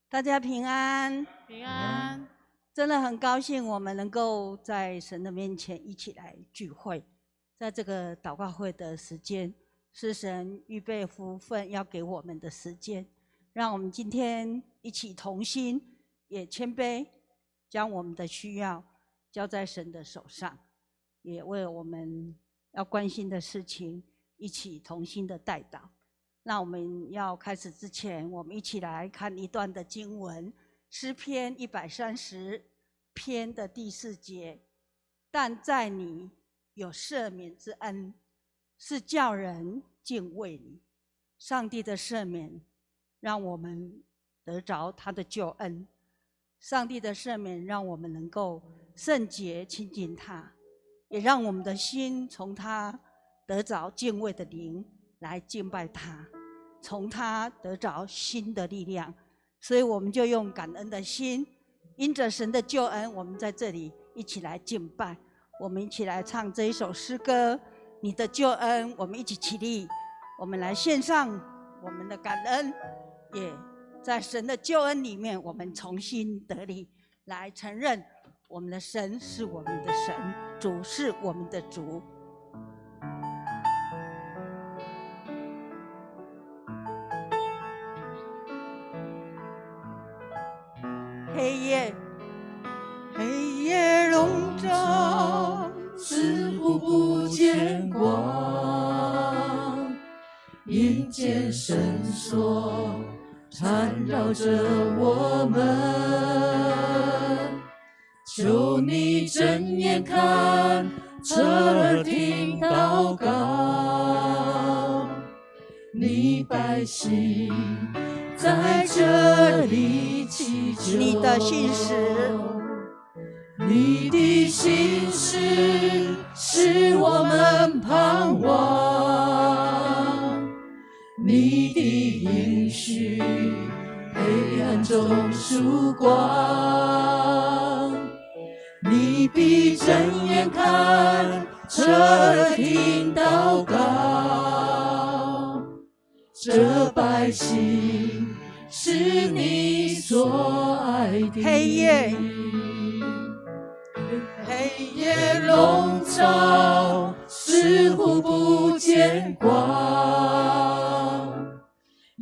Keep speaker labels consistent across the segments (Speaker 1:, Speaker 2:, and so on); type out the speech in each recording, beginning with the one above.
Speaker 1: 大家平安，
Speaker 2: 平安。
Speaker 1: 真的很高兴我们能够在神的面前一起来聚会，在这个祷告会的时间，是神预备福分要给我们的时间，让我们今天一起同心，也谦卑，将我们的需要交在神的手上，也为我们要关心的事情一起同心的代祷。那我们要开始之前，我们一起来看一段的经文，诗篇130篇的第4节。但在你有赦免之恩，是叫人敬畏你。上帝的赦免，让我们得着他的救恩；上帝的赦免，让我们能够圣洁亲近他，也让我们的心从他得着敬畏的灵来敬拜他，从他得着新的力量。所以我们就用感恩的心，因着神的救恩，我们在这里一起来敬拜。我们一起来唱这一首诗歌，你的救恩。我们一起起立，我们来献上我们的感恩，也在神的救恩里面，我们重新得力，来承认我们的神是我们的神，主是我们的主。黑夜笼罩，
Speaker 3: 似乎不见光，阴间绳索缠绕着我们，求你睁眼看，侧耳听祷告，你百姓在这里祈求，
Speaker 1: 你的信实，
Speaker 3: 你的信实是我们盼望，你的应许黑暗中曙光，你必睁眼看，侧耳听祷告，这百姓是你所爱的。黑夜笼罩，似乎不见光，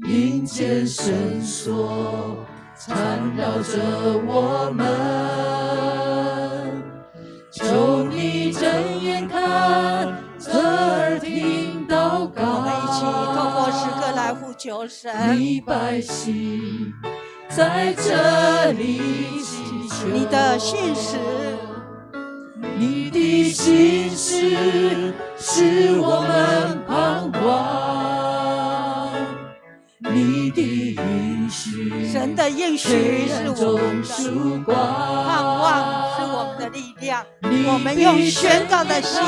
Speaker 3: 阴间绳索缠绕着我们，求你睁眼看，侧耳听祷告。
Speaker 1: 我们一起透过诗歌来呼求神。
Speaker 3: 你百姓在这里祈求，
Speaker 1: 你的信实，
Speaker 3: 你的信实是我们盼望，你的应许，
Speaker 1: 神的应许是我们的
Speaker 3: 盼
Speaker 1: 盼望，是我们的力量。我们用宣告的心一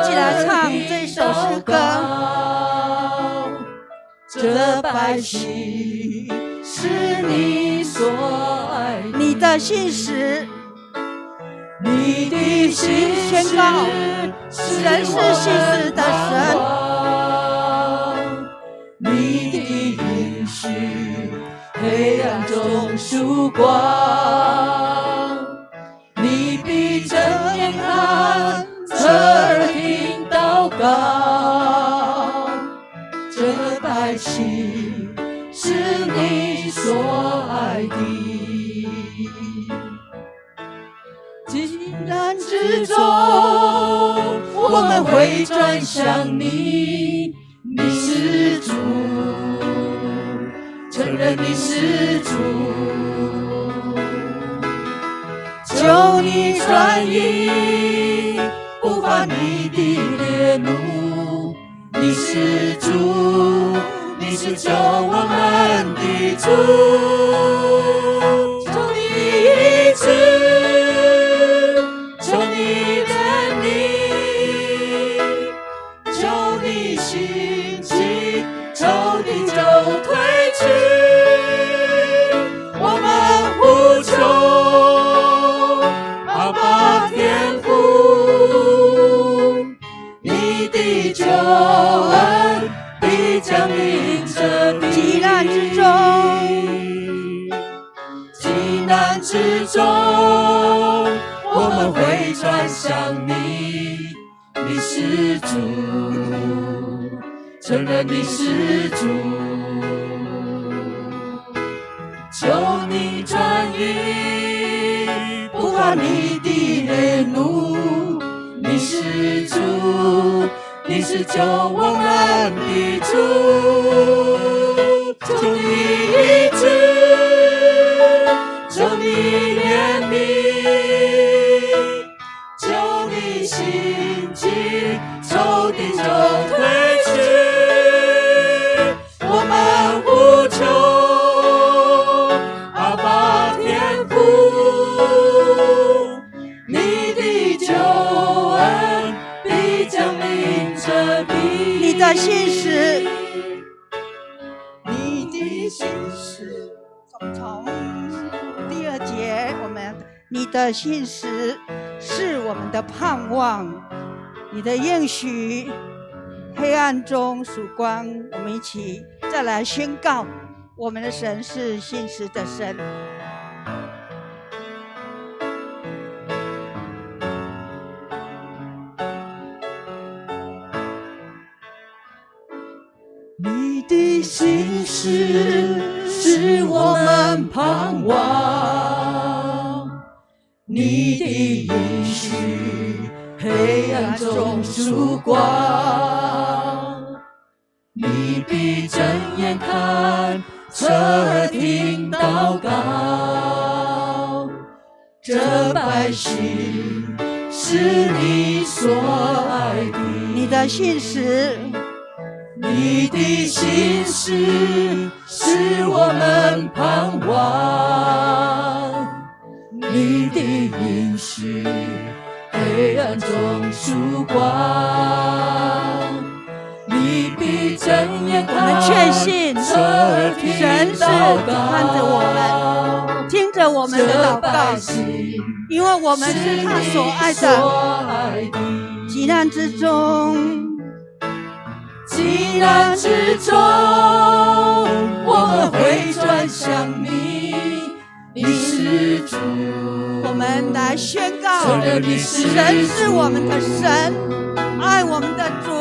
Speaker 1: 起来唱这首诗歌。
Speaker 3: 这百姓是你所爱的，
Speaker 1: 你的信实，
Speaker 3: 你的信实
Speaker 1: 宣告神是信实的神，
Speaker 3: 你的应许黑暗中曙光，你必睁眼看，侧耳听祷告，这百姓是你所爱的。急难之中，我们会转向你，你是主，承认你是主，求你转移不发你的烈怒，你是主，你是救我们的主，求你医治，求你怜悯，们会转向你，你是主，承认你是主，求你转移不怕你的烈怒，你是主，你是救我们的主，求你医治，求你怜悯，求你兴起，仇敌就退去，我们呼求阿爸天父，你的救恩必降临这地，
Speaker 1: 你的信实，
Speaker 3: 你的信实。
Speaker 1: 从第2节，我们你的信实是我们的盼望，你的应许黑暗中曙光。我们一起再来宣告，我们的神是信实的神。
Speaker 3: 你的信实是我们盼望，你的应许黑暗中曙光，你必睁眼看，侧耳听祷告，这百姓是你所爱的，
Speaker 1: 你的信实，
Speaker 3: 你的信实是我们盼望，你的应许黑暗中曙光，你必睁眼看，
Speaker 1: 我们确信神是看着我们，听着我们的祷告，因为我们是他所爱的。急难之中，
Speaker 3: 急难之中，我们会转向你，你是主。
Speaker 1: 我们来宣告，
Speaker 3: 承认你是
Speaker 1: 神是我们的神，爱我们的主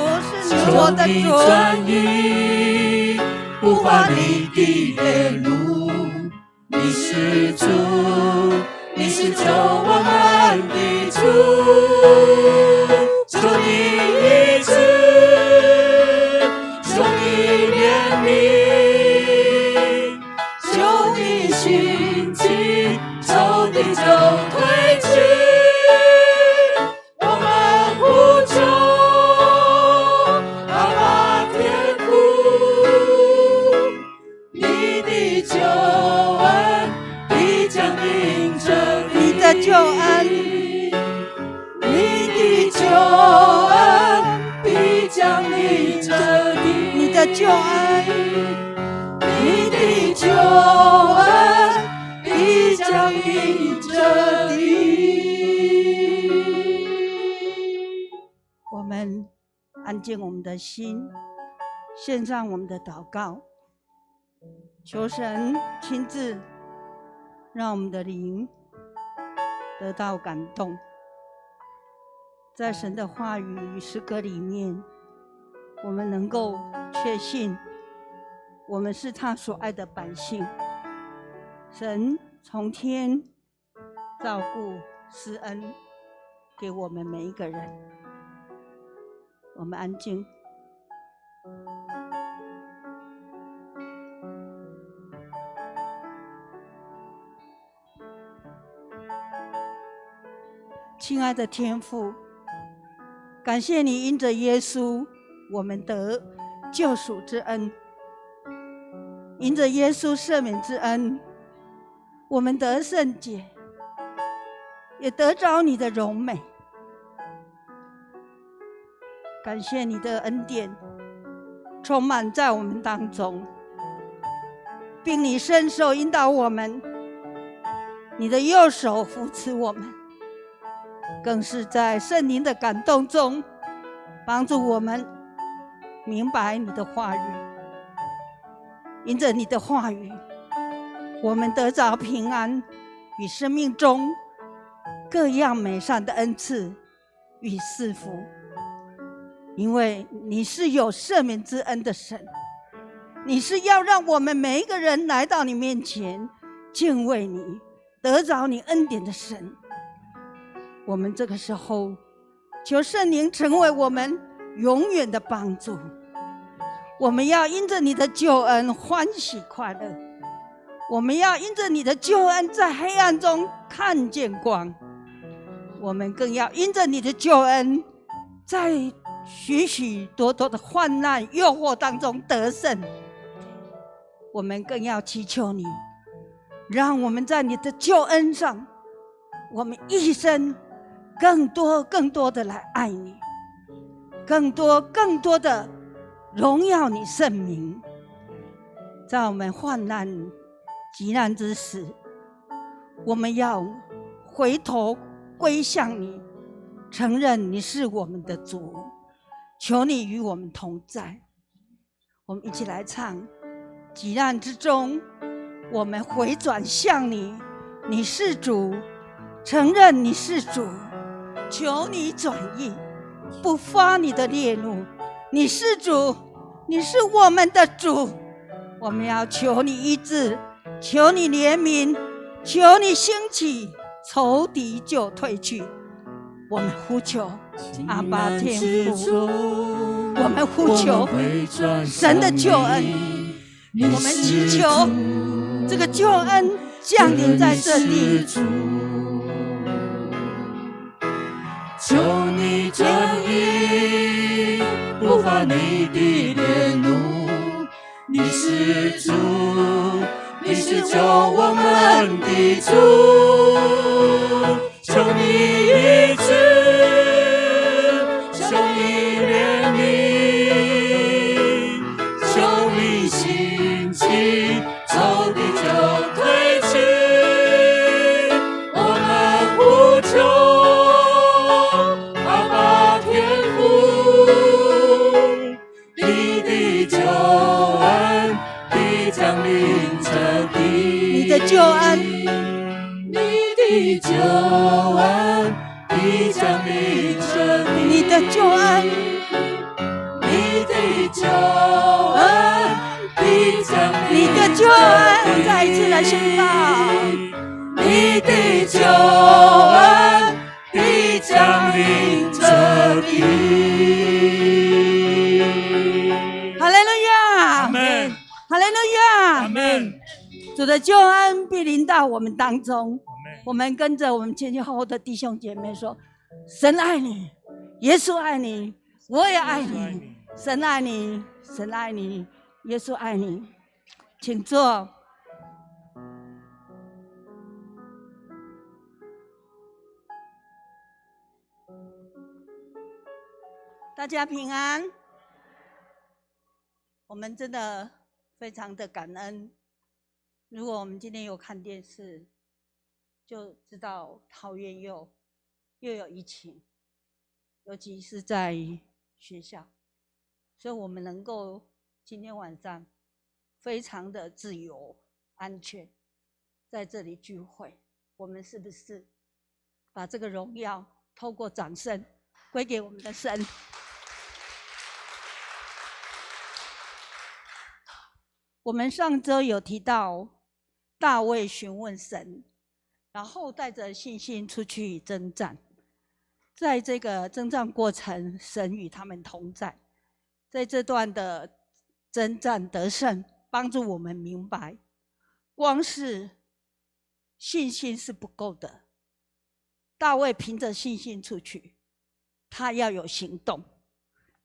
Speaker 1: 是你我的
Speaker 3: 求你
Speaker 1: 主。
Speaker 3: 转移不发你的烈怒，你是主，你是救我们的主，求你医治，求你怜悯，求你兴起，仇敌就退去，我们呼求阿爸天父，你的救恩必降临这地，
Speaker 1: 你的救恩，
Speaker 3: 你的救恩必降临这地，
Speaker 1: 你的救恩，
Speaker 3: 你的救恩必降临这地。
Speaker 1: 我们安静我们的心，献上我们的祷告，求神亲自让我们的灵得到感动，在神的话语与诗歌里面，我们能够确信我们是他所爱的百姓，神从天照顾施恩给我们每一个人。我们安静。亲爱的天父，感谢你因着耶稣，我们得救赎之恩；因着耶稣赦免之恩，我们得圣洁，也得着你的荣美。感谢你的恩典充满在我们当中，并你伸手引导我们，你的右手扶持我们，更是在圣灵的感动中帮助我们明白你的话语。因着你的话语，我们得着平安，与生命中各样美善的恩赐与赐福，因为你是有赦免之恩的神，你是要让我们每一个人来到你面前敬畏你，得着你恩典的神。我们这个时候求圣灵成为我们永远的帮助，我们要因着你的救恩欢喜快乐，我们要因着你的救恩在黑暗中看见光，我们更要因着你的救恩在许许多多的患难诱惑当中得胜。我们更要祈求你，让我们在你的救恩上，我们一生更多的来爱你，更多的荣耀你圣名。在我们患难急难之时，我们要回头归向你，承认你是我们的主，求你与我们同在。我们一起来唱，急难之中我们回转向你，你是主，承认你是主，求你转意，不发你的烈怒。你是主，你是我们的主，我们要求你医治，求你怜悯，求你兴起，仇敌就退去。我们呼求阿爸天父，我们呼求神的救恩，我们祈求这个救恩降临在这地。
Speaker 3: 求你转意，不发你的烈怒。你是主，你是救我们的主。求你医治，求你怜悯，求你兴起，仇敌就退去。我们呼求
Speaker 1: 你的救恩，
Speaker 3: 你的救恩必降临这地，
Speaker 1: 你的救恩，
Speaker 3: 你的救恩必降临，
Speaker 1: 你的救恩，再一次来宣告，
Speaker 3: 你的救恩必降临这地。
Speaker 1: 哈利路亚，
Speaker 3: 阿们，
Speaker 1: 哈利路亚，
Speaker 3: 阿们。
Speaker 1: 主的救恩必临到我们当中，我们跟着我们前前后后的弟兄姐妹说：神爱你，耶稣爱你，我也爱你。神爱你，神爱你，耶稣爱你。请坐。大家平安。我们真的非常的感恩。如果我们今天有看电视，就知道桃园又有疫情，尤其是在学校，所以我们能够今天晚上非常的自由、安全，在这里聚会。我们是不是把这个荣耀透过掌声归给我们的神？我们上周有提到大卫询问神，然后带着信心出去征战。在这个征战过程，神与他们同在。在这段的征战得胜，帮助我们明白，光是信心是不够的。大卫凭着信心出去，他要有行动，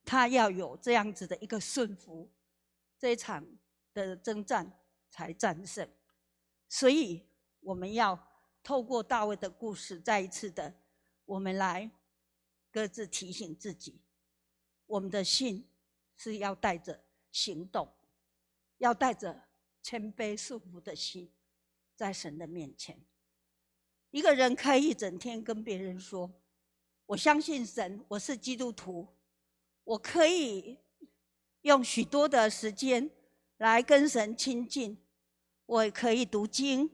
Speaker 1: 他要有这样子的一个顺服，这一场的征战才战胜。所以我们要透过大卫的故事，再一次的我们来各自提醒自己，我们的信是要带着行动，要带着谦卑顺服的心，在神的面前。一个人可以整天跟别人说，我相信神，我是基督徒，我可以用许多的时间来跟神亲近，我也可以读经，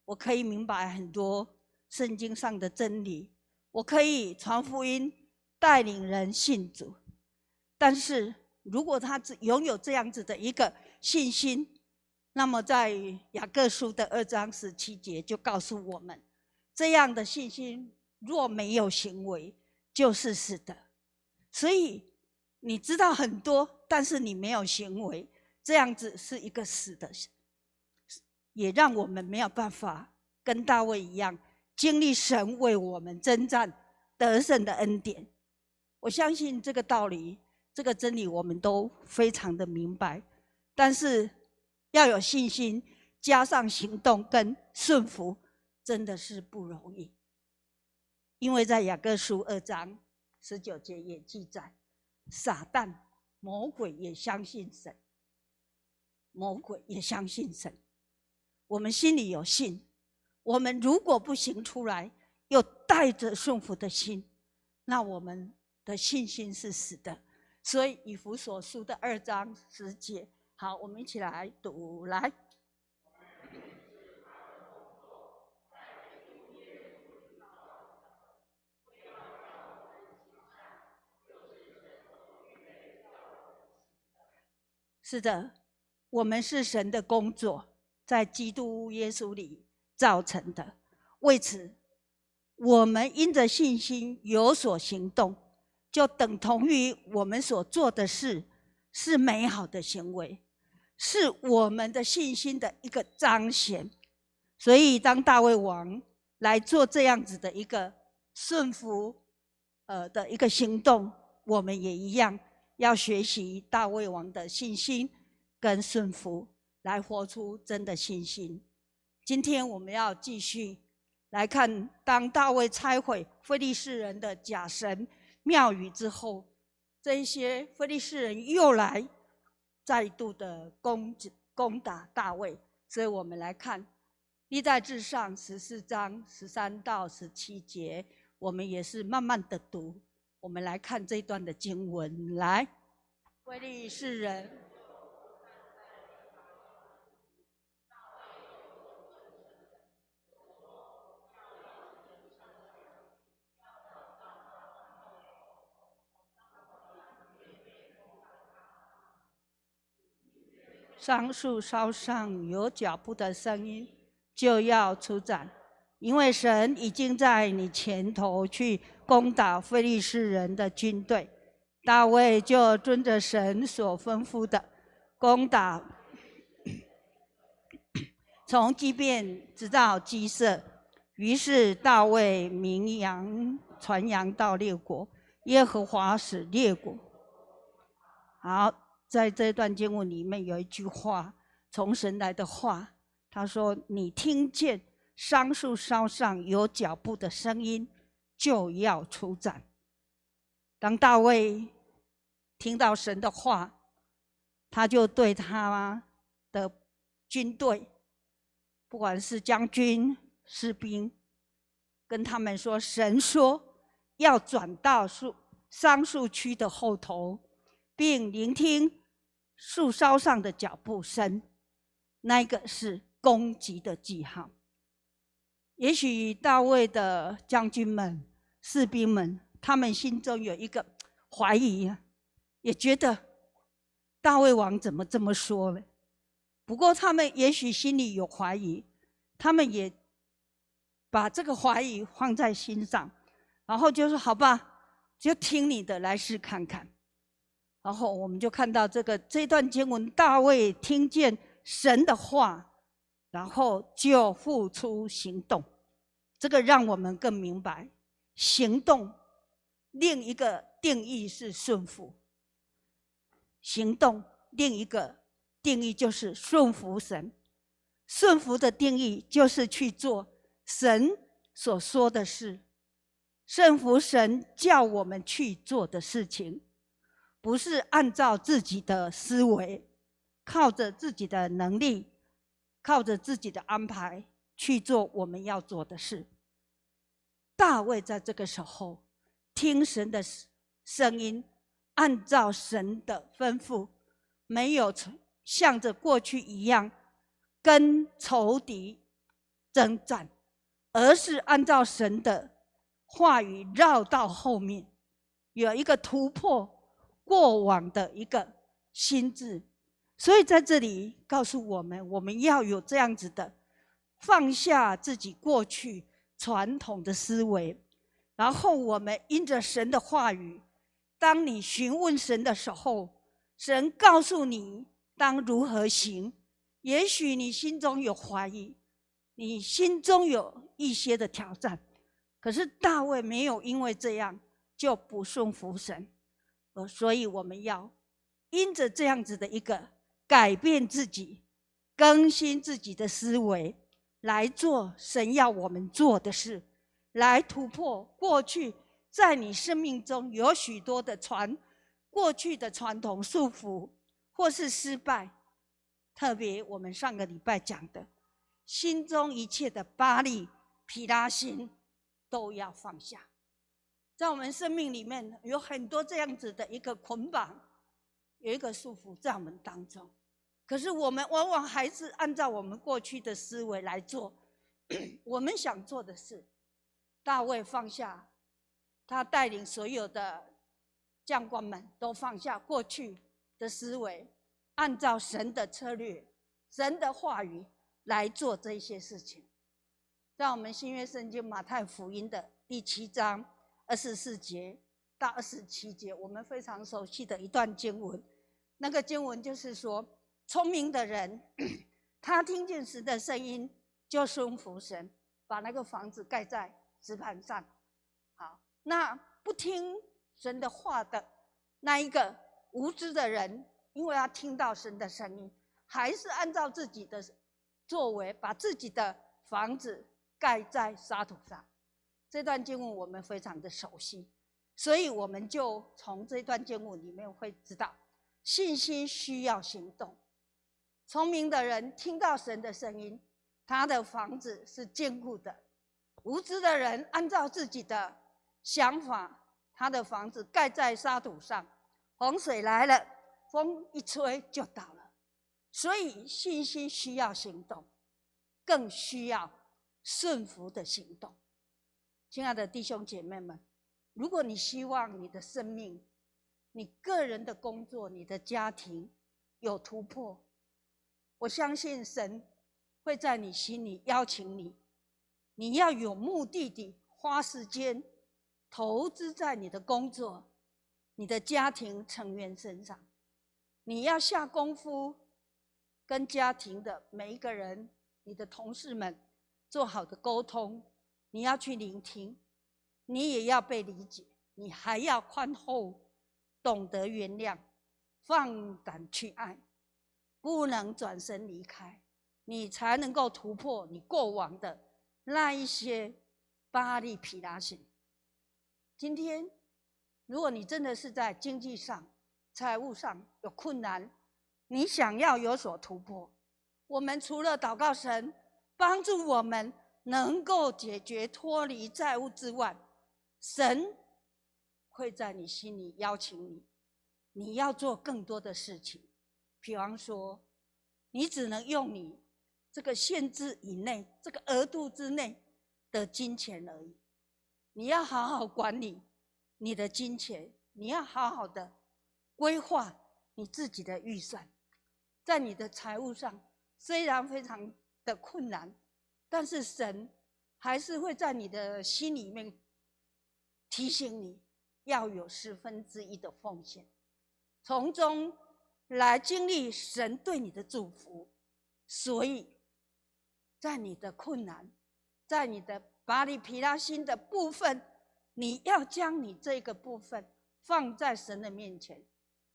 Speaker 1: 我可以明白很多圣经上的真理，我可以传福音，带领人信主。但是如果他拥有这样子的一个信心，那么在雅各书的2章17节就告诉我们，这样的信心若没有行为，就是死的。所以你知道很多，但是你没有行为，这样子是一个死的，也让我们没有办法跟大卫一样，经历神为我们征战得胜的恩典。我相信这个道理，这个真理我们都非常的明白，但是要有信心，加上行动跟顺服，真的是不容易。因为在雅各书2章19节也记载，撒旦魔鬼也相信神，魔鬼也相信神。我们心里有信，我们如果不行出来，又带着顺服的心，那我们的信心是死的。所以以弗所书的2章10节，好，我们一起来读，来。是的，我们是神的工作，在基督耶稣里造成的。为此，我们因着信心有所行动，就等同于我们所做的事是美好的行为，是我们的信心的一个彰显。所以当大卫王来做这样子的一个顺服的一个行动，我们也一样要学习大卫王的信心跟顺服，来活出真的信心。今天我们要继续来看，当大卫拆毁非利士人的假神庙宇之后，这些非利士人又来再度的攻打大卫。所以我们来看历代志上14章13到17节，我们也是慢慢的读。我们来看这一段的经文，来，非利士人桑树梢上有脚步的声音，就要出战，因为神已经在你前头去攻打非利士人的军队。大卫就遵着神所吩咐的攻打，从基遍直到基色。于是大卫传扬到列国，耶和华使列国。好，在这段经文里面有一句话，从神来的话，他说：你听见桑树梢上有脚步的声音，就要出战。当大卫听到神的话，他就对他的军队，不管是将军士兵，跟他们说，神说要转到桑树区的后头，并聆听树梢上的脚步声，那个是攻击的记号。也许大卫的将军们、士兵们，他们心中有一个怀疑，也觉得大卫王怎么这么说呢？不过他们也许心里有怀疑，他们也把这个怀疑放在心上，然后就说好吧，就听你的来试看看。然后我们就看到这段经文，大卫听见神的话，然后就付出行动。这个让我们更明白，行动另一个定义是顺服，行动另一个定义就是顺服神。顺服的定义就是去做神所说的事，顺服神叫我们去做的事情，不是按照自己的思维，靠着自己的能力，靠着自己的安排去做我们要做的事。大卫在这个时候听神的声音，按照神的吩咐，没有像着过去一样跟仇敌征战，而是按照神的话语绕到后面，有一个突破过往的一个心智。所以在这里告诉我们，我们要有这样子的放下自己过去传统的思维，然后我们因着神的话语，当你询问神的时候，神告诉你当如何行。也许你心中有怀疑，你心中有一些的挑战，可是大卫没有因为这样就不顺服神，所以我们要因着这样子的一个改变自己，更新自己的思维，来做神要我们做的事，来突破过去在你生命中有许多的过去的传统束缚或是失败。特别我们上个礼拜讲的，心中一切的巴力毗拉心都要放下。在我们生命里面有很多这样子的一个捆绑，有一个束缚在我们当中，可是我们往往还是按照我们过去的思维来做我们想做的事。大卫放下，他带领所有的将官们都放下过去的思维，按照神的策略、神的话语来做这些事情。在我们新约圣经马太福音的第7章24节到27节，我们非常熟悉的一段经文。那个经文就是说，聪明的人他听见神的声音就顺服神，把那个房子盖在石盘上。好，那不听神的话的那一个无知的人，因为他听到神的声音，还是按照自己的作为把自己的房子盖在沙土上。这段经文我们非常的熟悉，所以我们就从这段经文里面会知道，信心需要行动。聪明的人听到神的声音，他的房子是坚固的；无知的人按照自己的想法，他的房子盖在沙土上，洪水来了，风一吹就倒了。所以信心需要行动，更需要顺服的行动。亲爱的弟兄姐妹们，如果你希望你的生命、你个人的工作、你的家庭有突破，我相信神会在你心里邀请你，你要有目的地花时间投资在你的工作、你的家庭成员身上。你要下功夫跟家庭的每一个人、你的同事们做好的沟通，你要去聆听，你也要被理解，你还要宽厚，懂得原谅，放胆去爱，不能转身离开，你才能够突破你过往的那一些巴力毗拉心。今天如果你真的是在经济上、财务上有困难，你想要有所突破，我们除了祷告神帮助我们能够解决脱离债务之外，神会在你心里邀请你，你要做更多的事情。比方说，你只能用你这个限制以内、这个额度之内的金钱而已。你要好好管理你的金钱，你要好好的规划你自己的预算。在你的财务上虽然非常的困难，但是神还是会在你的心里面提醒你要有1/10的奉献，从中来经历神对你的祝福。所以在你的困难，在你的巴力毗拉心的部分，你要将你这个部分放在神的面前，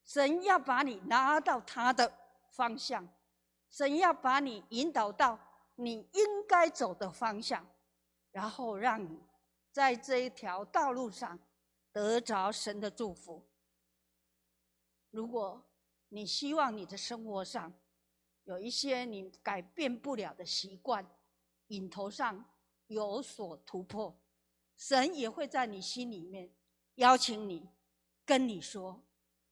Speaker 1: 神要把你拉到他的方向，神要把你引导到你应该走的方向，然后让你在这一条道路上得着神的祝福。如果你希望你的生活上有一些你改变不了的习惯，瘾头上有所突破，神也会在你心里面邀请你，跟你说，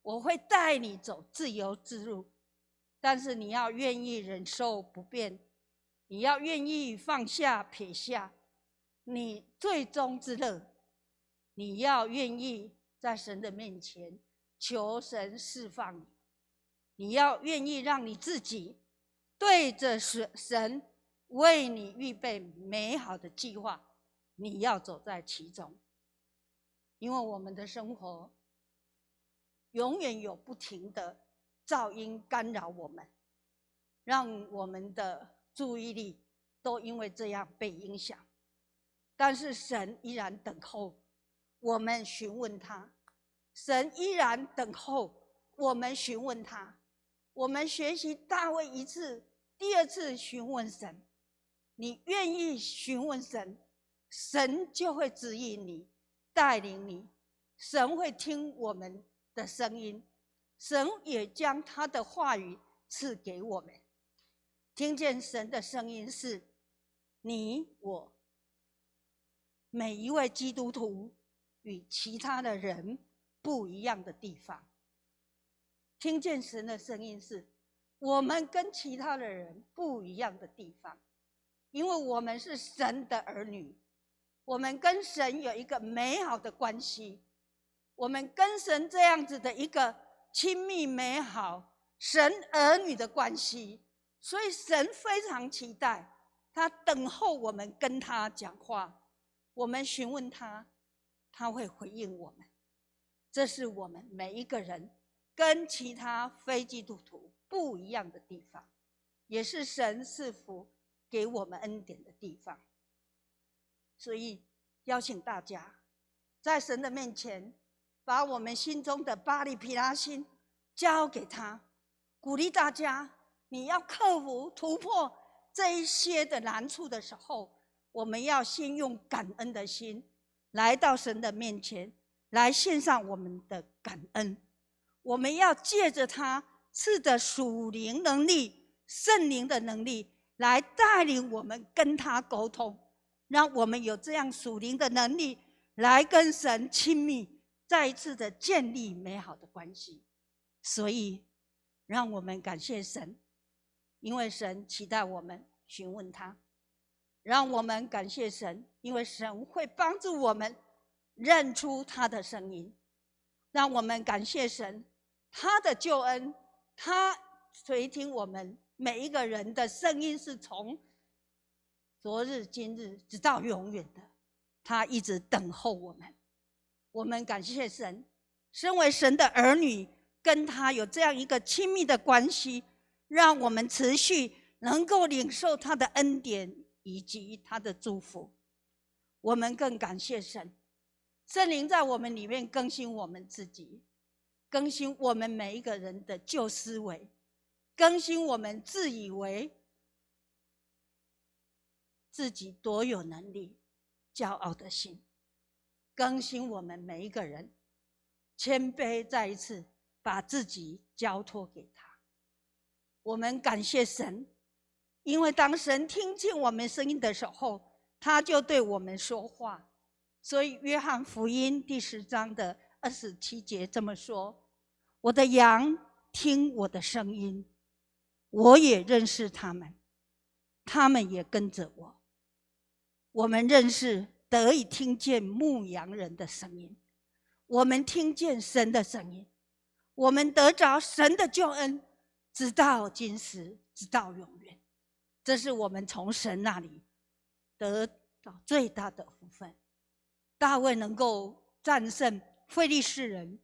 Speaker 1: 我会带你走自由之路，但是你要愿意忍受不便，你要愿意放下撇下，你最终之乐，你要愿意在神的面前求神释放你，你要愿意让你自己对着神为你预备美好的计划，你要走在其中。因为我们的生活永远有不停的噪音干扰我们，让我们的注意力都因为这样被影响。但是神依然等候我们询问他，神依然等候我们询问他。我们学习大卫一次，第二次询问神，你愿意询问神，神就会指引你，带领你，神会听我们的声音，神也将他的话语赐给我们。听见神的声音是你我每一位基督徒与其他的人不一样的地方。听见神的声音是我们跟其他的人不一样的地方，因为我们是神的儿女，我们跟神有一个美好的关系，我们跟神这样子的一个亲密美好神儿女的关系，所以神非常期待，他等候我们跟他讲话，我们询问他，他会回应我们。这是我们每一个人跟其他非基督徒不一样的地方，也是神赐福给我们恩典的地方。所以邀请大家在神的面前，把我们心中的巴力毗拉心交给他，鼓励大家，你要克服突破这一些的难处的时候，我们要先用感恩的心来到神的面前，来献上我们的感恩。我们要借着他赐的属灵能力，圣灵的能力，来带领我们跟他沟通，让我们有这样属灵的能力来跟神亲密，再一次的建立美好的关系。所以让我们感谢神，因为神期待我们询问他。让我们感谢神，因为神会帮助我们认出他的声音。让我们感谢神，他的救恩，他垂听我们每一个人的声音，是从昨日今日直到永远的，他一直等候我们。我们感谢神，身为神的儿女，跟他有这样一个亲密的关系，让我们持续能够领受他的恩典以及他的祝福。我们更感谢神，圣灵在我们里面更新我们自己，更新我们每一个人的旧思维，更新我们自以为自己多有能力骄傲的心，更新我们每一个人谦卑，再一次把自己交托给他。我们感谢神，因为当神听见我们声音的时候，他就对我们说话。所以约翰福音第10章的27节这么说，我的羊听我的声音，我也认识他们，他们也跟着我。我们认识得以听见牧羊人的声音，我们听见神的声音，我们得着神的救恩，直到今时，直到永远。这是我们从神那里得到最大的福分。大卫能够战胜非利士人，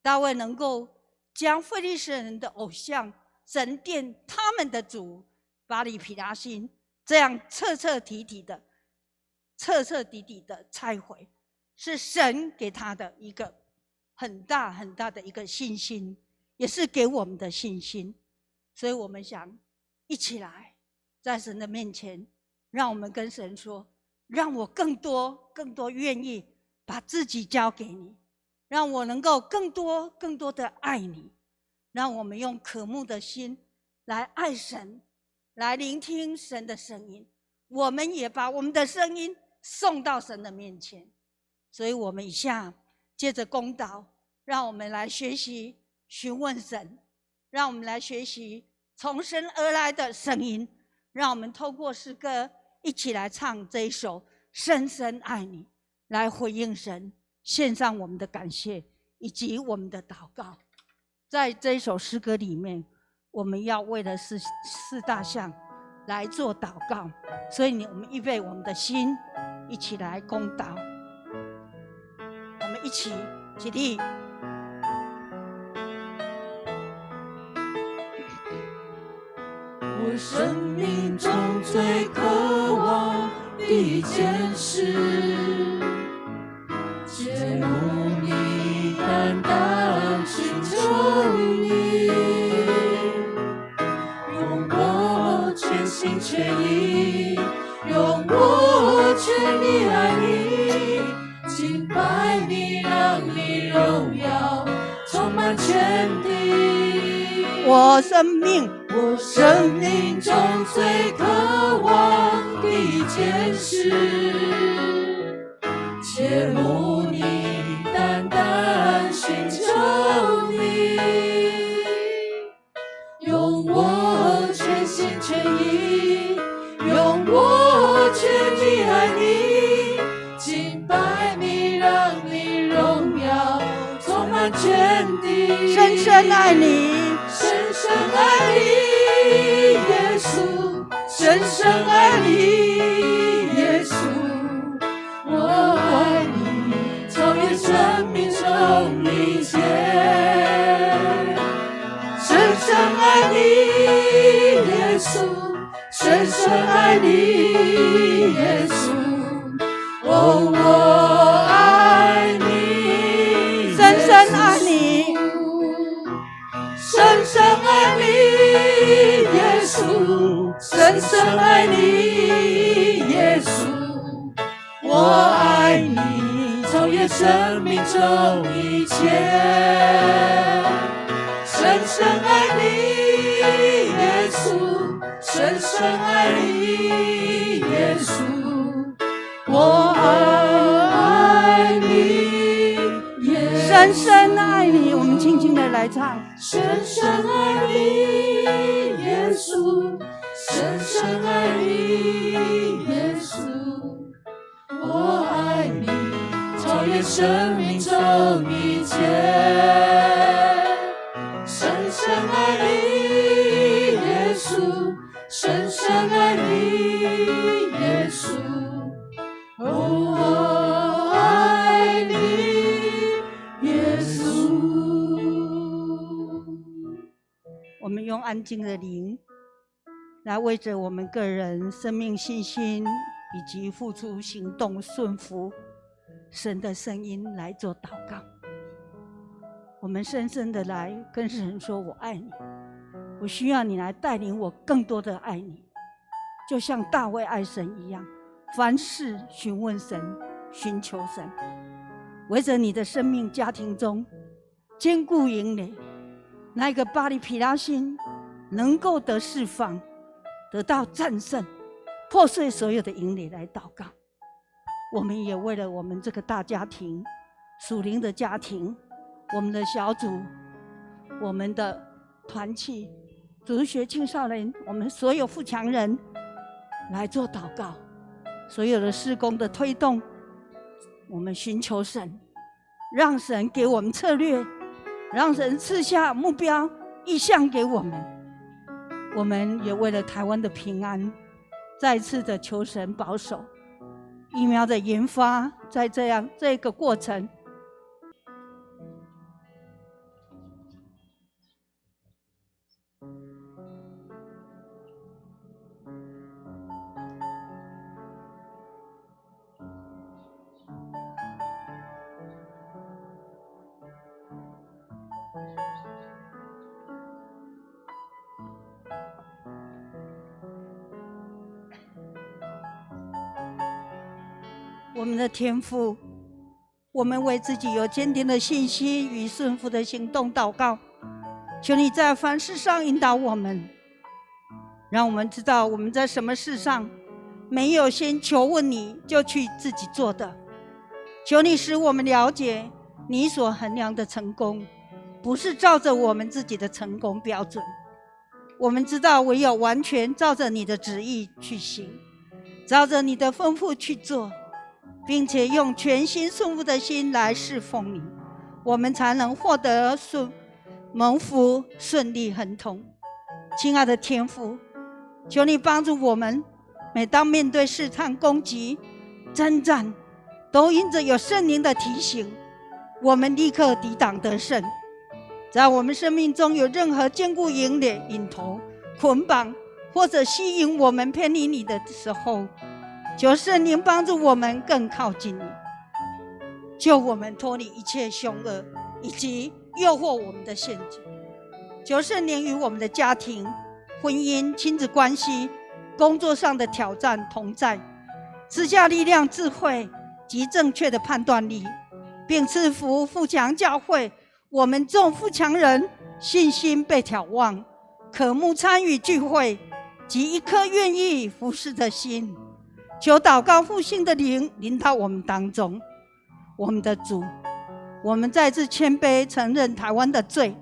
Speaker 1: 大卫能够将非利士人的偶像神殿他们的主巴力毗拉心这样彻彻底底的拆毁，是神给他的一个很大很大的一个信心，也是给我们的信心。所以我们想一起来在神的面前，让我们跟神说，让我更多愿意把自己交给你，让我能够更多的爱你，让我们用渴慕的心来爱神，来聆听神的声音。我们也把我们的声音送到神的面前。所以我们以下借着公道，让我们来学习询问神，让我们来学习从神而来的声音，让我们透过诗歌一起来唱这一首深深爱你，来回应神，献上我们的感谢以及我们的祷告。在这首诗歌里面，我们要为了四大项来做祷告，所以我们预备我们的心，一起来攻祷。我们一起起立。
Speaker 3: 我生命中最渴望的一件事，切慕你，单单寻求你，用我全心全意，用我全力爱你，敬拜你，让你荣耀充满全地。
Speaker 1: 我生命
Speaker 3: 中最渴望的一件事，切慕你，单单寻求你，用我全心全意，用我全力爱你，敬拜你，让你荣耀充满全地。
Speaker 1: 深深爱你，
Speaker 3: 深深爱你，耶稣，深深爱你，耶稣，我爱你，超越生命中一切。深深爱你，耶稣，深深爱你，耶稣，哦，我爱你，
Speaker 1: 深深爱你，
Speaker 3: 深深爱你，耶稣，深深爱你，耶稣，我爱你，超越生命中一切。深深爱你，耶稣，深深爱你，耶稣，我爱你，耶稣，
Speaker 1: 深深爱你。我们轻轻的来唱。
Speaker 3: 深深爱你，耶稣，深深爱你，耶稣，我爱你，超越生命中一切。深深爱你，耶稣，深深爱你，耶稣，我爱你，耶稣。
Speaker 1: 我们用安静的灵来为着我们个人生命信心以及付出行动顺服神的声音来做祷告。我们深深的来跟神说，我爱你，我需要你来带领我更多的爱你，就像大卫爱神一样，凡事询问神，寻求神。为着你的生命家庭中坚固营垒，那一个巴黎皮拉心能够得释放，得到战胜，破碎所有的营垒来祷告。我们也为了我们这个大家庭，属灵的家庭，我们的小组，我们的团契，主日学青少年，我们所有富强人来做祷告。所有的事工的推动，我们寻求神，让神给我们策略，让神赐下目标意向给我们。我们也为了台湾的平安，再次的求神保守疫苗的研发，在这个过程，我们的天父，我们为自己有坚定的信心与顺服的行动祷告，求你在凡事上引导我们，让我们知道我们在什么事上没有先求问你就去自己做的。求你使我们了解你所衡量的成功不是照着我们自己的成功标准，我们知道唯有完全照着你的旨意去行，照着你的吩咐去做，并且用全心顺服的心来侍奉你，我们才能获得蒙福顺利亨通。亲爱的天父，求你帮助我们，每当面对试探、攻击、征战，都因着有圣灵的提醒，我们立刻抵挡得胜。在我们生命中有任何坚固营垒、引头、捆绑或者吸引我们偏离你的时候，求圣灵帮助我们更靠近你，救我们脱离一切凶恶以及诱惑我们的陷阱。求圣灵与我们的家庭、婚姻、亲子关系、工作上的挑战同在，赐下力量、智慧及正确的判断力，并赐福富强教会我们众富强人信心被挑旺，渴慕参与聚会及一颗愿意服侍的心。求祷告复兴的灵临到我们当中。我们的主，我们再次谦卑承认台湾的罪。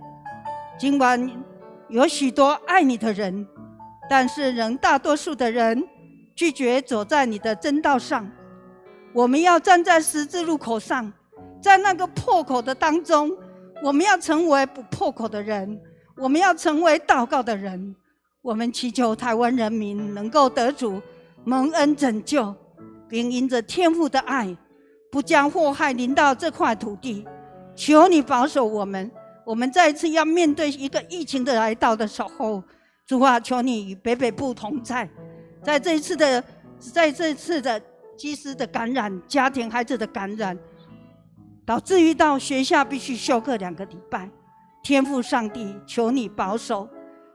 Speaker 1: 尽管有许多爱你的人，但是仍大多数的人拒绝走在你的真道上。我们要站在十字路口上，在那个破口的当中，我们要成为不破口的人，我们要成为祷告的人。我们祈求台湾人民能够得主蒙恩拯救，并因着天父的爱，不将祸害临到这块土地。求你保守我们，我们再次要面对一个疫情的来到的时候，主啊，求你与北部同在。在这一次的机师的感染，家庭孩子的感染，导致于到学校必须休课2个礼拜。天父上帝，求你保守，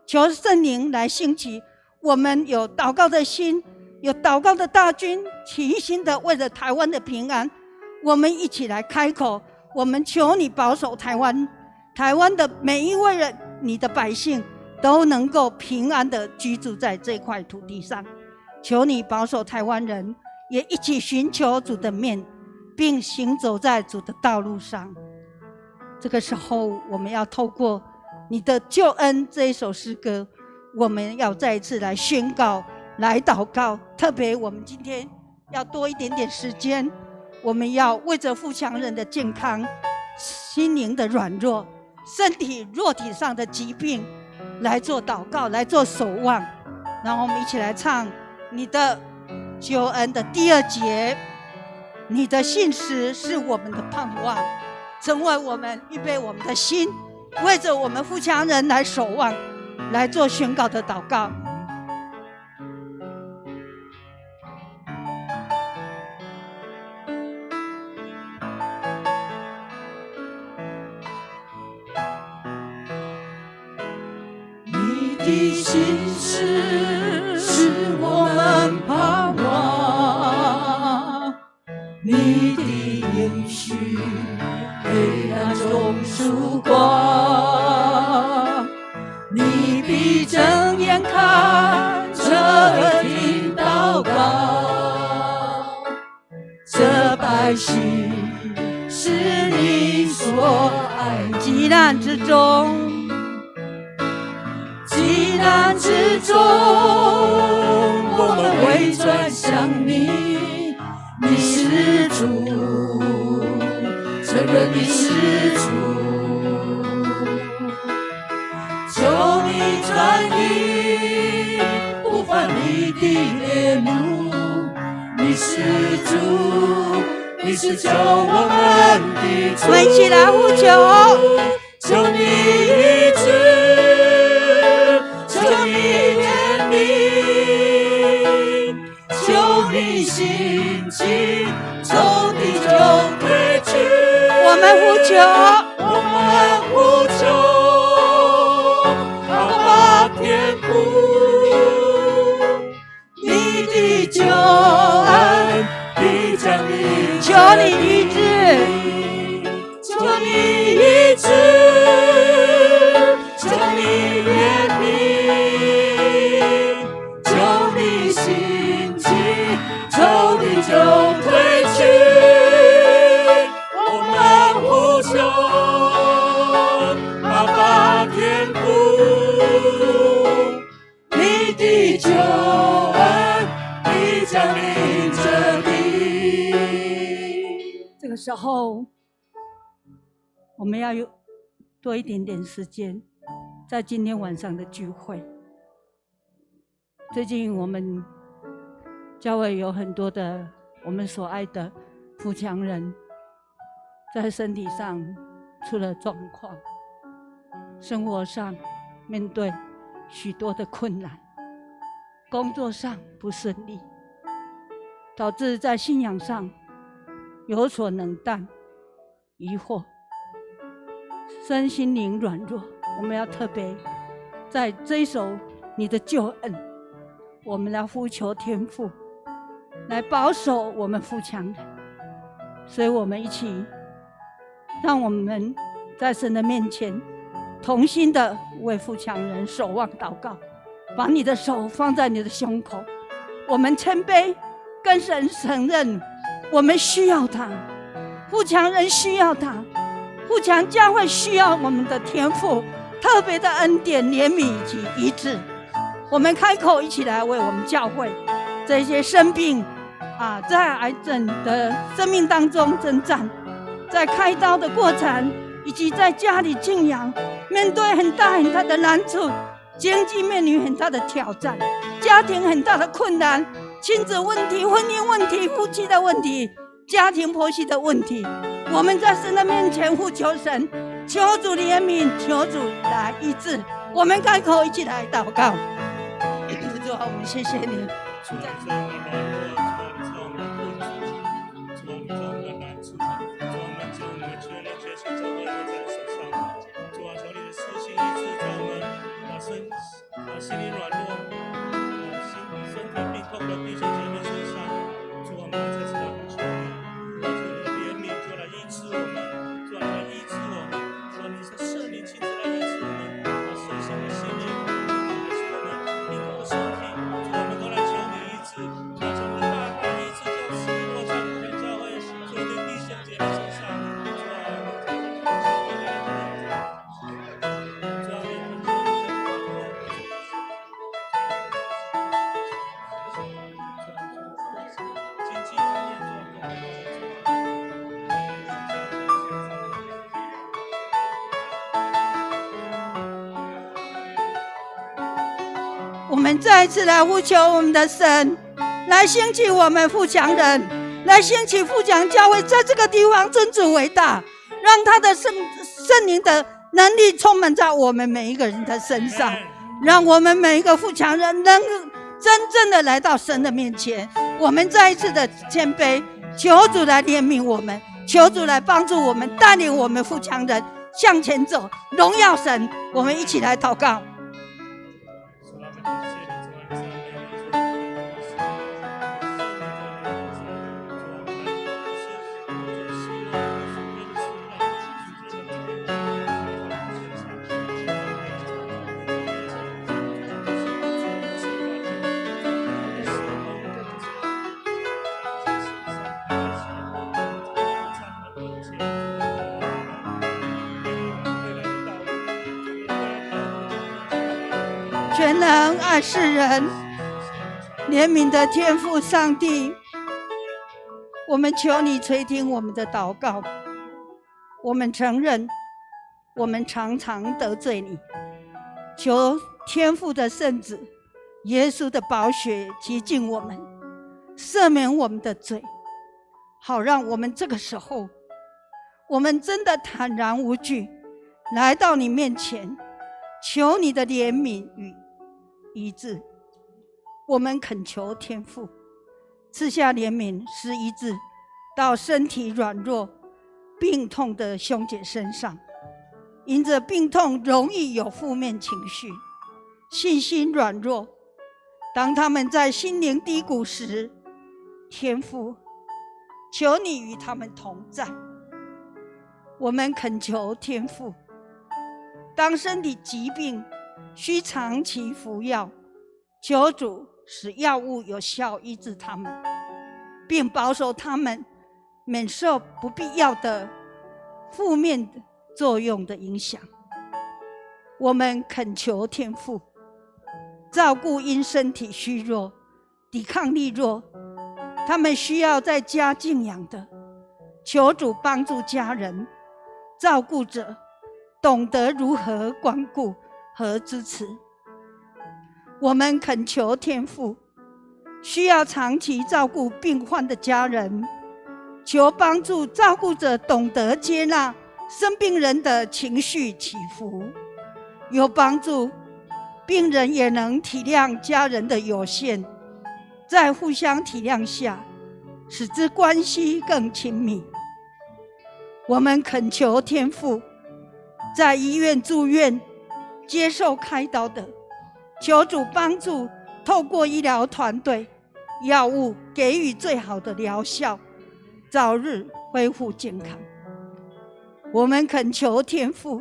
Speaker 1: 求圣灵来兴起我们有祷告的心，有祷告的大军，齐心的为了台湾的平安，我们一起来开口。我们求你保守台湾的每一位人，你的百姓都能够平安的居住在这块土地上。求你保守台湾人，也一起寻求主的面，并行走在主的道路上。这个时候，我们要透过你的救恩这一首诗歌，我们要再一次来宣告，来祷告。特别我们今天要多一点点时间，我们要为着富强人的健康、心灵的软弱、身体肉体上的疾病来做祷告，来做守望。然后我们一起来唱你的救恩的第2节，你的信实是我们的盼望，成为我们预备我们的心，为着我们富强人来守望，来做宣告的祷告。
Speaker 3: 你的心事是我们盼望，你的应许黑暗中曙光，你必睁眼看着听祷告，这百姓是你所爱。
Speaker 1: 急难之中，
Speaker 3: 急难之中，我们会转向你，你是主，承认你是主，求你转移不犯你的烈怒，你是主，你是救我们的主，
Speaker 1: 我们一起来呼求，
Speaker 3: 求你医治，求你怜悯，求你兴起，仇敌就退去。
Speaker 1: 我们呼求，
Speaker 3: 我们呼求，阿爸天父，你的救恩必降临，
Speaker 1: 求你医治，
Speaker 3: 求你医治，求你怜悯，求你兴起，仇敌就退去。我们呼求，阿爸天父，你的救恩必降临这地。
Speaker 1: 时候，我们要有多一点点时间，在今天晚上的聚会。最近我们教会有很多的我们所爱的富强人，在身体上出了状况，生活上面对许多的困难，工作上不顺利，导致在信仰上有所冷淡、疑惑，身心灵软弱。我们要特别在这一首你的救恩，我们来呼求天父来保守我们富强人。所以我们一起让我们在神的面前同心的为富强人守望祷告，把你的手放在你的胸口，我们谦卑跟神承认我们需要他，富强人需要他，富强教会需要我们的天父特别的恩典、怜悯以及医治。我们开口一起来为我们教会这些生病在癌症的生命当中征战，在开刀的过程，以及在家里静养，面对很大很大的难处，经济面临很大的挑战，家庭很大的困难，亲子问题、婚姻问题、夫妻的问题、家庭婆媳的问题，我们在神的面前呼求神，求主怜悯，求主来医治。我们开口一起来祷告。主啊，我们谢谢你。
Speaker 3: 主啊，你知道我们软弱，主啊，你知道我们的困境，主啊，你知道我们的难处，主啊，我们求你全人决心交在我们手上，主啊，求你的施行医治，主啊，我们把心灵软弱、身体病痛的弟兄姐妹身上，主啊，我们再次来呼求你，主啊，求你的怜悯，主啊，来医治我们，主啊，来医治我们，主啊，你是圣灵亲自来医治我们，把受伤的心灵，还是我们病痛的身体，主啊，我们都来求你医治，主啊，求你的大大医治，就是落在我们教会所有的弟兄姐妹身上，主啊，我们求你主啊，我们求
Speaker 1: 我们再一次来呼求我们的神，来兴起我们富强人，来兴起富强教会，在这个地方尊主为大，让他的圣灵的能力充满在我们每一个人的身上，让我们每一个富强人能真正的来到神的面前。我们再一次的谦卑，求主来怜悯我们，求主来帮助我们，带领我们富强人向前走，荣耀神。我们一起来祷告。全能爱世人怜悯的天父上帝，我们求你垂听我们的祷告。我们承认我们常常得罪你，求天父的圣子耶稣的宝血洁净我们，赦免我们的罪，好让我们这个时候我们真的坦然无惧来到你面前，求你的怜悯与医治。我们恳求天父赐下怜悯，施医治到身体软弱病痛的兄姐身上。因着病痛容易有负面情绪，信心软弱，当他们在心灵低谷时，天父求你与他们同在。我们恳求天父，当身体疾病需长期服药，求主使药物有效医治他们，并保守他们免受不必要的负面作用的影响。我们恳求天父照顾因身体虚弱、抵抗力弱，他们需要在家静养的，求主帮助家人、照顾者懂得如何关顾和支持。我们恳求天父，需要长期照顾病患的家人，求帮助照顾者懂得接纳生病人的情绪起伏，有帮助病人也能体谅家人的有限，在互相体谅下，使之关系更亲密。我们恳求天父，在医院住院接受开刀的，求主帮助，透过医疗团队、药物给予最好的疗效，早日恢复健康。我们恳求天父，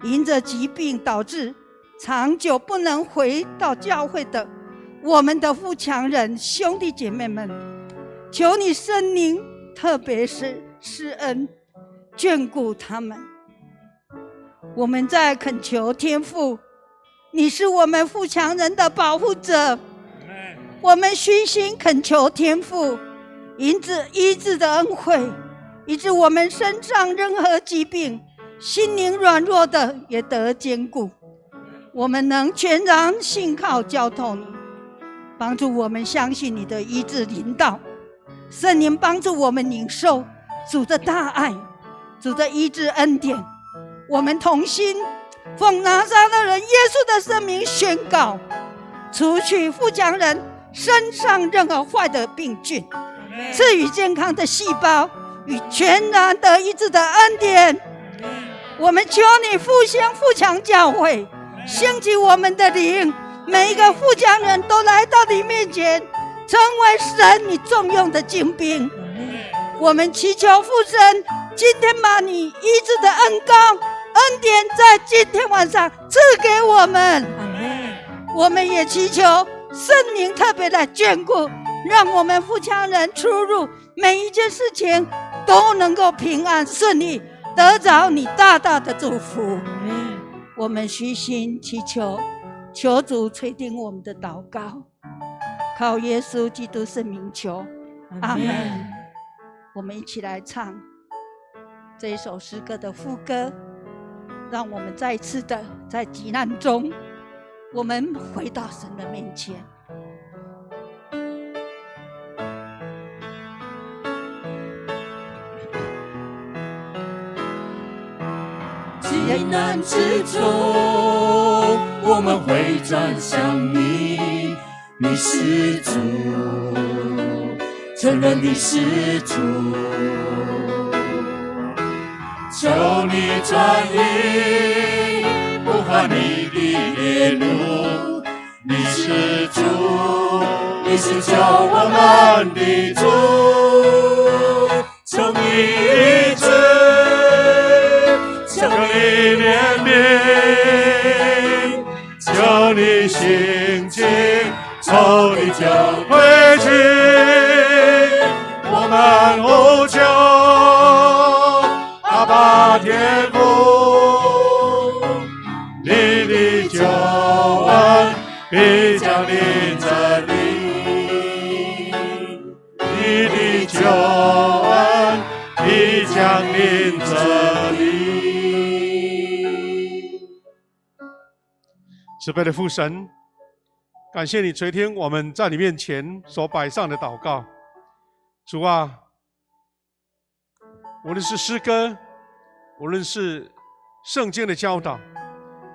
Speaker 1: 因着疾病导致长久不能回到教会的我们的富强人兄弟姐妹们，求你圣灵特别是施恩眷顾他们。我们在恳求天父，你是我们富强人的保护者，我们虚心恳求天父，因着医治的恩惠，以致我们身上任何疾病，心灵软弱的也得坚固。我们能全然信靠交托你，帮助我们相信你的医治领导。圣灵帮助我们领受主的大爱，主的医治恩典。我们同心奉拿撒勒人耶稣的圣名宣告，除去富强人身上任何坏的病菌，赐予健康的细胞与全然得医治的恩典。我们求你复兴富强教会，兴起我们的灵，每一个富强人都来到你面前，成为神你重用的精兵。我们祈求父神今天把你医治的恩膏恩典在今天晚上赐给我们。我们也祈求圣灵特别的眷顾，让我们富强人出入每一件事情都能够平安顺利，得着你大大的祝福。我们虚心祈求，求主垂听我们的祷告，靠耶稣基督圣名求，阿们。我们一起来唱这一首诗歌的副歌，让我们再一次的在急难中，我们回到神的面前。
Speaker 3: 急难之中，我们会转向你，你是主，承认你是主，求你转移不发你的烈怒，你是主，你是救我们的主，求你医治，求你怜悯，求你兴起，求你救回去，我们呼求阿爸天父，你的救恩必降临这里，你的救恩必降临这里。
Speaker 2: 慈悲的父神，感谢你垂听我们在你面前所摆上的祷告。主啊，无论是诗歌，无论是圣经的教导，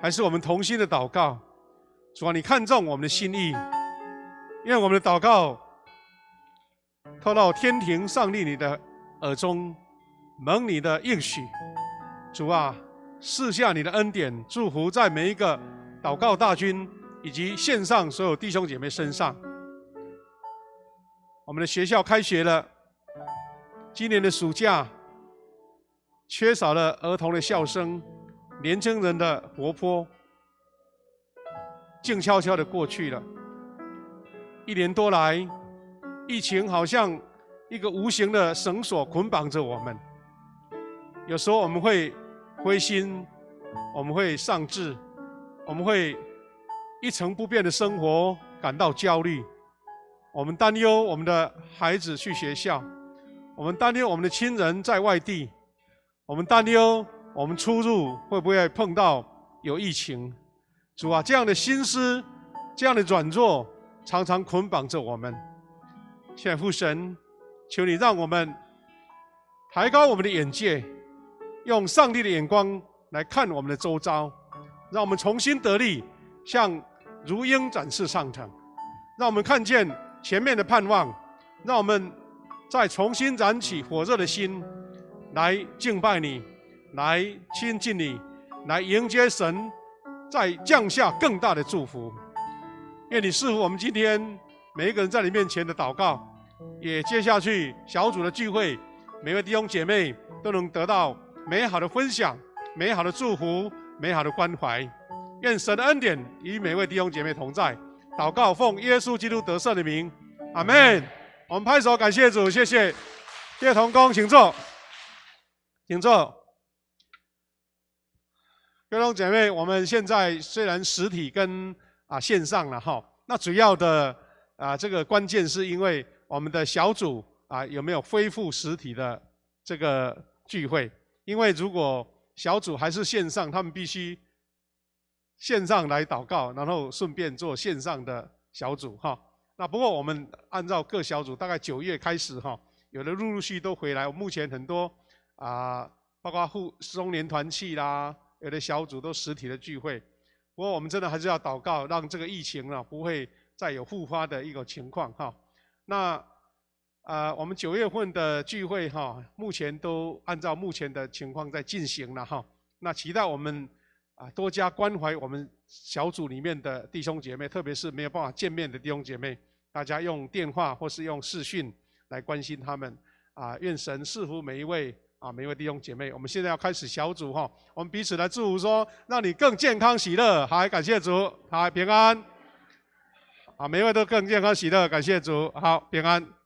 Speaker 2: 还是我们同心的祷告，主啊，你看重我们的心意，愿我们的祷告透到天庭上帝你的耳中，蒙你的应许。主啊，赐下你的恩典，祝福在每一个祷告大军以及线上所有弟兄姐妹身上。我们的学校开学了，今年的暑假缺少了儿童的笑声，年轻人的活泼，静悄悄的过去了。1年多来，疫情好像一个无形的绳索捆绑着我们。有时候我们会灰心，我们会丧志，我们会一成不变的生活感到焦虑。我们担忧我们的孩子去学校，我们担忧我们的亲人在外地，我们担忧我们出入会不会碰到有疫情。主啊，这样的心思，这样的软弱，常常捆绑着我们。现在父神，求你让我们抬高我们的眼界，用上帝的眼光来看我们的周遭，让我们重新得力，像如鹰展翅上腾，让我们看见前面的盼望，让我们再重新燃起火热的心，来敬拜你，来亲近你，来迎接神再降下更大的祝福。愿你赐福我们今天每一个人在你面前的祷告，也接下去小组的聚会，每位弟兄姐妹都能得到美好的分享、美好的祝福、美好的关怀。愿神的恩典与每位弟兄姐妹同在。祷告奉耶稣基督得胜的名，阿们。我们拍手感谢主，谢谢。谢谢同工，请坐，请坐。各位弟兄姐妹，我们现在虽然实体跟线上了哈，那主要的这个关键是因为我们的小组有没有恢复实体的这个聚会？因为如果小组还是线上，他们必须线上来祷告，然后顺便做线上的小组哈。那不过我们按照各小组，大概9月开始哈，有的陆续都回来。目前很多包括中年团契啦，有的小组都实体的聚会。不过我们真的还是要祷告，让这个疫情呢不会再有复发的一个情况哈。那我们9月份的聚会哈，目前都按照目前的情况在进行了哈。那期待我们多加关怀我们小组里面的弟兄姐妹，特别是没有办法见面的弟兄姐妹，大家用电话或是用视讯来关心他们愿神赐福每一位每一位弟兄姐妹。我们现在要开始小组哈，我们彼此来祝福说，让你更健康喜乐，好，感谢主，好，平安，每一位都更健康喜乐，感谢主，好，平安。